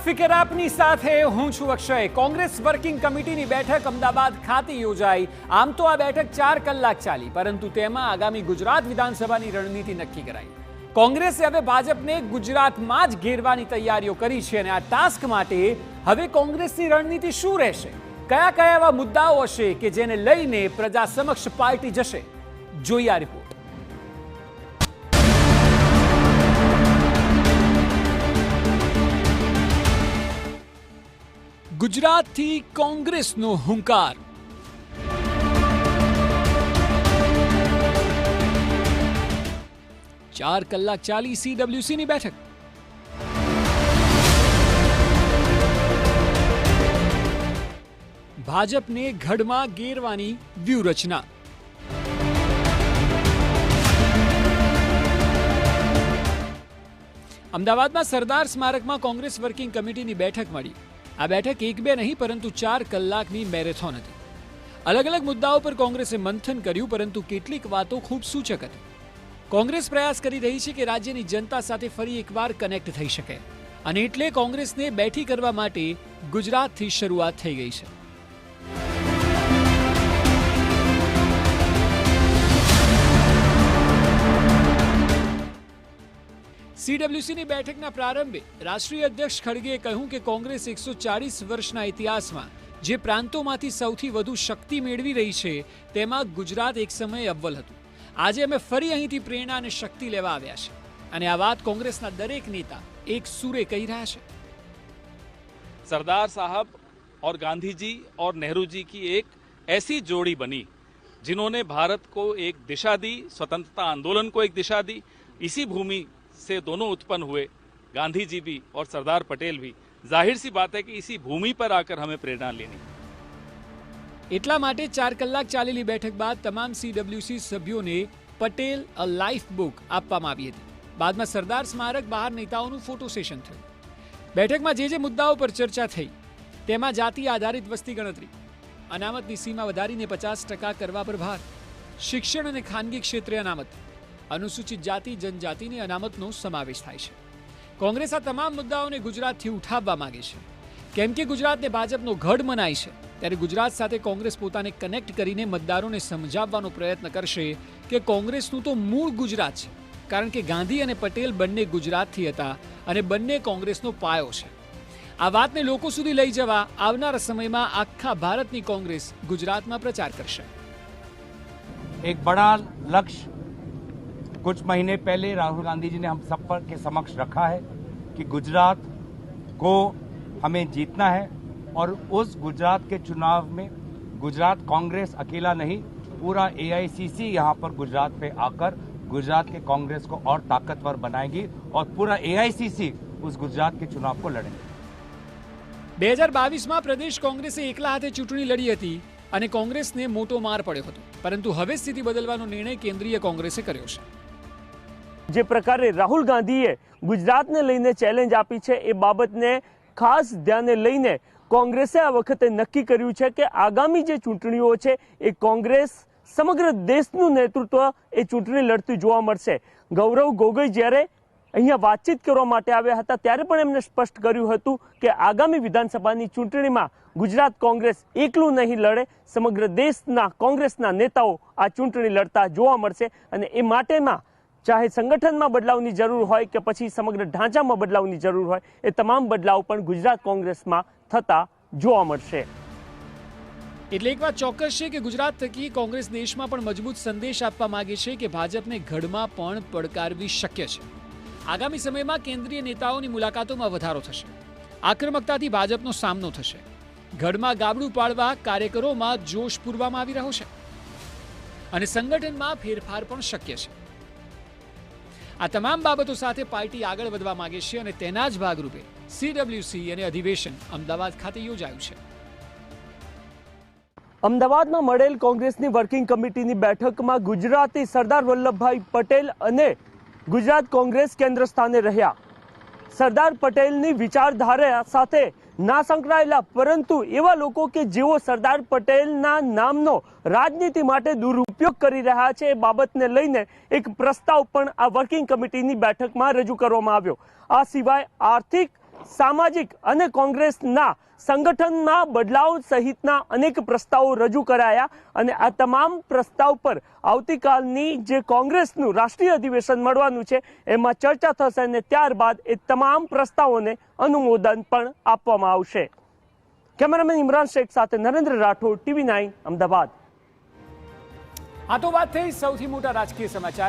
ફિકર આપની સાથે હું છું અક્ષય। કોંગ્રેસ વર્કિંગ કમિટીની બેઠક અમદાવાદ ખાતે યોજાઈ। આમ તો આ બેઠક 4 કલાક ચાલી, પરંતુ તેમાં આગામી ગુજરાત વિધાનસભાની રણનીતિ નક્કી કરાઈ। કોંગ્રેસે હવે ભાજપને ગુજરાતમાં જ ઘેરવાની તૈયારીઓ કરી છે અને આ ટાસ્ક માટે હવે કોંગ્રેસની રણનીતિ શું રહેશે, કયા કયા એવા મુદ્દાઓ હશે કે જેને લઈને પ્રજા સમક્ષ પાર્ટી જશે, જોઈએ આ રિપોર્ટ। ગુજરાતથી કોંગ્રેસનો હુંકાર। 4 કલાક ચાલી CWCની બેઠક। ભાજપને ગઢમાં ઘેરવાની વ્યૂહરચના। અમદાવાદમાં સરદાર સ્મારકમાં કોંગ્રેસ વર્કિંગ કમિટીની બેઠક મળી। આ બેઠક 1-2 નહીં પરંતુ 4 કલાકની મેરેથોન હતી। અલગ અલગ મુદ્દાઓ પર કોંગ્રેસે મંથન કર્યું, પરંતુ કેટલીક વાતો ખૂબ સૂચક હતી। કોંગ્રેસ પ્રયાસ કરી રહી છે કે રાજ્યની જનતા સાથે ફરી એકવાર કનેક્ટ થઈ શકે, અને એટલે કોંગ્રેસને બેઠી કરવા માટે ગુજરાતથી શરૂઆત થઈ ગઈ છે। CWCની બેઠકના પ્રારંભે રાષ્ટ્રીય અધ્યક્ષ ખડગેએ કહ્યું કે કોંગ્રેસ 140 વર્ષના ઇતિહાસમાં જે પ્રાંતોમાંથી સૌથી વધુ શક્તિ મેળવી રહી છે તેમાં ગુજરાત એક સમયે અવ્વલ હતું। આજે અમે ફરી અહીંથી પ્રેરણા અને શક્તિ લેવા આવ્યા છે, અને આ વાત કોંગ્રેસના દરેક નેતા એક સૂરે કહી રહ્યા છે। सरदार साहब और गांधी जी और नेहरू जी की एक ऐसी जोड़ी बनी जिन्होंने भारत को एक दिशा दी, स्वतंत्रता आंदोलन को एक दिशा दी। इसी भूमि से दोनों उत्पन्न हुए, गांधी जी भी और सरदार पटेल भी। जाहिर सी बात है कि इसी भूमि पर आकर हमें प्रेरणा लेनी। એટલા માટે 4 કલાક ચાલેલી બેઠક બાદ તમામ CWC સભ્યોને પટેલ અ લાઈફ બુક આપવામાં આવી હતી। બાદમાં સરદાર સ્મારક બહાર નેતાઓનું ફોટો સેશન થયું। બેઠકમાં જે મુદ્દાઓ પર ચર્ચા થઈ તેમાં જાતિ આધારિત વસ્તી ગણતરી, અનામતની સીમા વધારીને 50% કરવા પર ભાર, શિક્ષણ અને ખાનગી ક્ષેત્રે અનામત, અનુસૂચિત જાતિ જનજાતિની અનામતનો સમાવેશ થાય છે। કોંગ્રેસ આ તમામ મુદ્દાઓને ગુજરાતથી ઉઠાવવા માંગે છે, કેમ કે ગુજરાતને ભાજપનો ગઢ મનાય છે, ત્યારે ગુજરાત સાથે કોંગ્રેસ પોતાને કનેક્ટ કરીને મતદારોને સમજાવવાનો પ્રયત્ન કરશે કે કોંગ્રેસનું તો મૂળ ગુજરાત છે, કારણ કે ગાંધી અને પટેલ બંને ગુજરાતથી હતા અને બંને કોંગ્રેસનો પાયો છે। આ વાતને લોકો સુધી લઈ જવા આવનારા સમયમાં આખા ભારતની કોંગ્રેસ ગુજરાતમાં પ્રચાર કરશે। एक बड़ा लक्ष्य कुछ महीने पहले राहुल गांधी जी ने हम सब पर के समक्ष रखा है कि गुजरात को हमें जीतना है, और उस गुजरात के चुनाव में गुजरात कांग्रेस अकेला नहीं, पूरा AICC यहाँ पर गुजरात पे आकर गुजरात के कांग्रेस को और ताकतवर बनाएगी, और पूरा AICC उस गुजरात के चुनाव को लड़ेंगे। 2022 માં પ્રદેશ કોંગ્રેસે એકલા હાથે ચૂંટણી લડી હતી અને કોંગ્રેસને મોટો માર પડ્યો હતો, પરંતુ હવે સ્થિતિ બદલવાનો નિર્ણય કેન્દ્રીય કોંગ્રેસે કર્યો છે। જે પ્રકારે રાહુલ ગાંધીએ ગુજરાતને લઈને ચેલેન્જ આપી છે, એ બાબતને ખાસ ધ્યાને લઈને કોંગ્રેસે આ વખતે નક્કી કર્યું છે કે આગામી જે ચૂંટણીઓ છે એ કોંગ્રેસ સમગ્ર દેશનું નેતૃત્વ એ ચૂંટણી લડતી જોવા મળશે। ગૌરવ ગોગોઈ જ્યારે અહીંયા વાતચીત કરવા માટે આવ્યા હતા ત્યારે પણ એમને સ્પષ્ટ કર્યું હતું કે આગામી વિધાનસભાની ચૂંટણીમાં ગુજરાત કોંગ્રેસ એકલું નહીં લડે, સમગ્ર દેશના કોંગ્રેસના નેતાઓ આ ચૂંટણી લડતા જોવા મળશે, અને એ માટેમાં ચાહે સંગઠનમાં બદલાવની જરૂર હોય કે પછી સમગ્ર ઢાંચામાં બદલાવની જરૂર હોય, એ તમામ બદલાવ પણ ગુજરાત કોંગ્રેસમાં થતા જોવા મળશે। એટલે એક વાત ચોક્કસ છે કે ગુજરાત થકી કોંગ્રેસ દેશમાં પણ મજબૂત સંદેશ આપવા માંગે છે કે ભાજપને ગઢમાં પણ પડકારવી શક્ય છે। આગામી સમયમાં કેન્દ્રીય નેતાઓની મુલાકાતોમાં વધારો થશે, આક્રમકતાથી ભાજપનો સામનો થશે, ગઢમાં ગાબડું પાડવા કાર્યકરોમાં જોશ પૂરવામાં આવી રહ્યો છે, અને સંગઠનમાં ફેરફાર પણ શક્ય છે। આ તમામ બાબતો સાથે પાર્ટી આગળ વધવા માંગે છે, અને તેના જ ભાગરૂપે CWC અને અધિવેશન અમદાવાદ ખાતે યોજાયું છે। અમદાવાદમાં મળેલ કોંગ્રેસની વર્કિંગ કમિટીની બેઠકમાં ગુજરાતી સરદાર વલ્લભભાઈ પટેલ અને ગુજરાત કોંગ્રેસ કેન્દ્ર સ્થાને રહ્યા। સરદાર પટેલની વિચારધારા સાથે ના સંકળાયેલા પરંતુ એવા લોકો કે જેઓ સરદાર પટેલના નામનો રાજનીતિ માટે દુરુપયોગ કરી રહ્યા છે, એ બાબતને લઈને એક પ્રસ્તાવ પણ આ વર્કિંગ કમિટીની બેઠકમાં રજૂ કરવામાં આવ્યો। આ સિવાય આર્થિક સામાજિક અને કોંગ્રેસના સંગઠનમાં બદલાવ સહિતના અનેક પ્રસ્તાવો રજૂ કરાયા અને આ તમામ પ્રસ્તાવ પર આવતીકાલની જે કોંગ્રેસનું રાષ્ટ્રીય અધિવેશન મળવાનું છે એમાં ચર્ચા થશે અને ત્યારબાદ એ તમામ પ્રસ્તાવોને અનુમોદન પણ આપવામાં આવશે. કેમેરામેન ઇમરાન શેખ સાથે નરેન્દ્ર રાઠોડ, TV9 અમદાવાદ. આ તો વાત થઈ સૌથી મોટા રાજકીય સમાચાર.